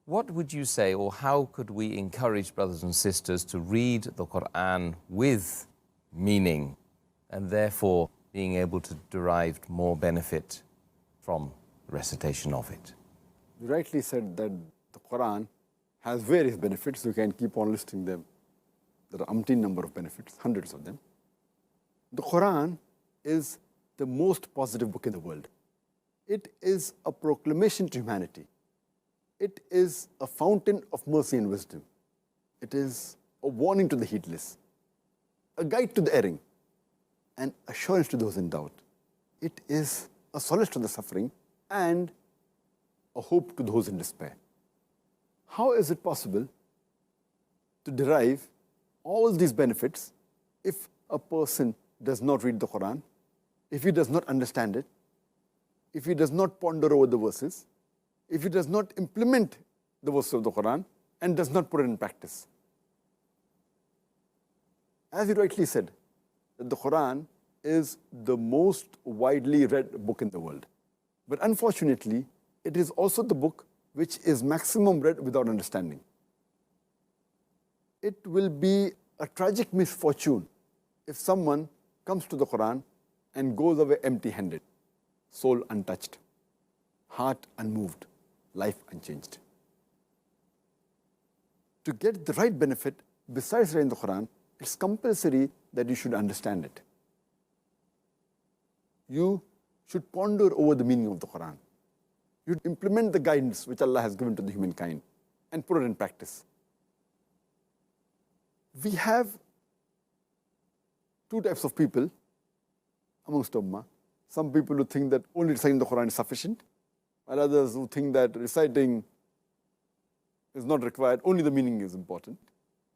What would you say, or how could we encourage brothers and sisters to read the Quran with meaning and therefore being able to derive more benefit from recitation of it? You rightly said that the Quran has various benefits. You can keep on listing them. There are umpteen number of benefits, hundreds of them. The Quran is the most positive book in the world. It is a proclamation to humanity. It is a fountain of mercy and wisdom. It is a warning to the heedless, a guide to the erring, and assurance to those in doubt. It is a solace to the suffering and a hope to those in despair. How is it possible to derive all these benefits if a person does not read the Quran, if he does not understand it, if he does not ponder over the verses, if he does not implement the verses of the Quran and does not put it in practice? As you rightly said, that the Quran is the most widely read book in the world. But unfortunately, it is also the book which is maximum read without understanding. It will be a tragic misfortune if someone comes to the Quran and goes away empty-handed, soul untouched, heart unmoved, life unchanged. To get the right benefit, besides reading the Quran, it's compulsory that you should understand it. You should ponder over the meaning of the Quran. You implement the guidance which Allah has given to the humankind and put it in practice. We have two types of people amongst Ummah. Some people who think that only reciting the Quran is sufficient, while others who think that reciting is not required, only the meaning is important.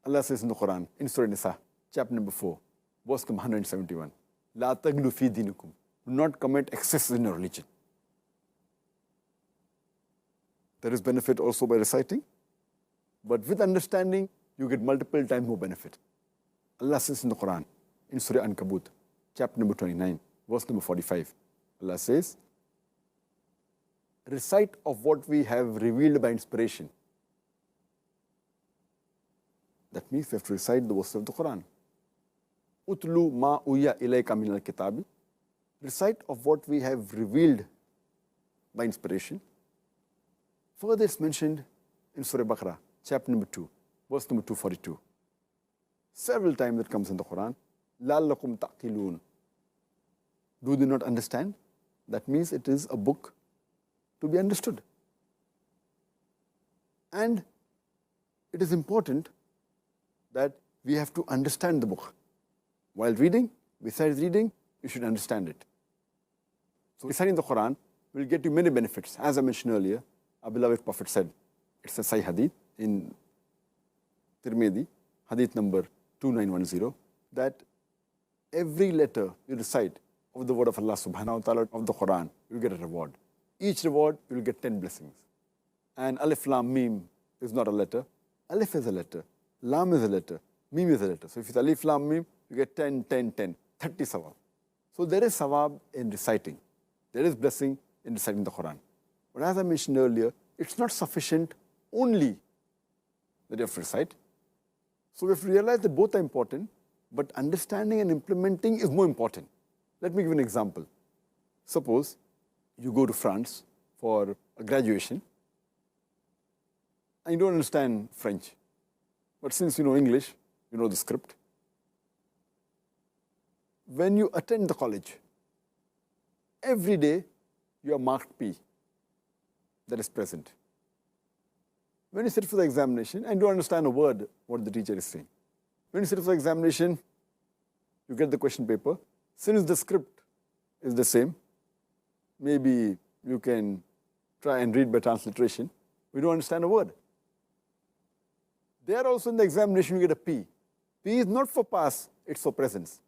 Allah says in the Quran, in Surah Nisa, chapter number 4, verse number 171, La taglu fi dinikum. Do not commit excesses in your religion. There is benefit also by reciting, but with understanding, you get multiple times more benefit. Allah says in the Quran, in Surah Ankabut, chapter number 29, verse number 45, Allah says, recite of what we have revealed by inspiration. That means we have to recite the verses of the Quran. Utlu ma uya ilayka min al-kitabi. Recite of what we have revealed by inspiration. Further, it's mentioned in Surah Baqarah, chapter number 2, verse number 242. Several times it comes in the Quran. لَعَلَّكُمْ تَعْقِلُونَ. Do they not understand? That means it is a book to be understood. And it is important that we have to understand the book. While reading, besides reading, you should understand it. So reciting the Quran will get you many benefits. As I mentioned earlier, our beloved Prophet said, it's a Sahih Hadith in Tirmidhi, Hadith number 2910, that every letter you recite of the word of Allah subhanahu wa ta'ala of the Quran, you will get a reward. Each reward, you will get 10 blessings. And Alif Lam Mim is not a letter. Alif is a letter. Lam is a letter. Mim is a letter. So if it's Alif Lam Mim, you get 10, 10, 10, 30 sawab. So there is sawab in reciting. There is blessing in reciting the Quran. But as I mentioned earlier, it's not sufficient only that you have to recite. So we have to realize that both are important, but understanding and implementing is more important. Let me give you an example. Suppose you go to France for a graduation and you don't understand French. But since you know English, you know the script. When you attend the college, every day you are marked P, that is present. When you sit for the examination and don't understand a word what the teacher is saying, when you sit for the examination, you get the question paper. Since the script is the same, maybe you can try and read by transliteration. We don't understand a word. There also in the examination you get a P. P is not for pass, it's for presence.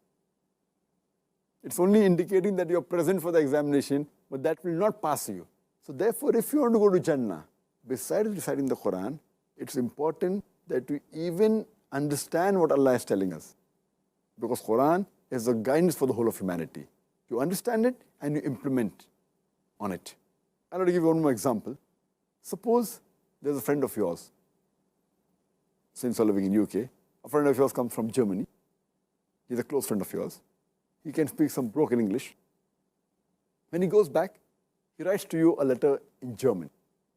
It's only indicating that you're present for the examination, but that will not pass you. So therefore, if you want to go to Jannah, besides reciting the Quran, it's important that you even understand what Allah is telling us. Because Quran is a guidance for the whole of humanity. You understand it and you implement on it. I'll give you one more example. Suppose there's a friend of yours, since you're living in UK, a friend of yours comes from Germany. He's a close friend of yours. He can speak some broken English. When he goes back, he writes to you a letter in German,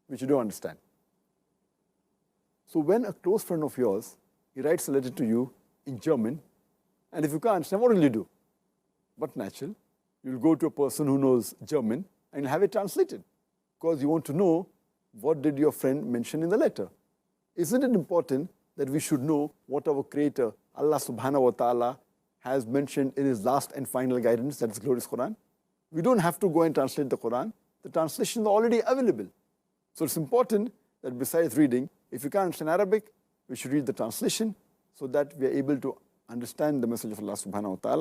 which you don't understand. So when a close friend of yours, he writes a letter to you in German, and if you can't understand, what will you do? But natural, you'll go to a person who knows German and have it translated, because you want to know what did your friend mention in the letter. Isn't it important that we should know what our Creator, Allah subhanahu wa ta'ala, has mentioned in His last and final guidance, that is glorious Quran? We don't have to go and translate the Quran. The translations are already available. So it's important that besides reading, if you can't understand Arabic, we should read the translation so that we are able to understand the message of Allah subhanahu wa ta'ala.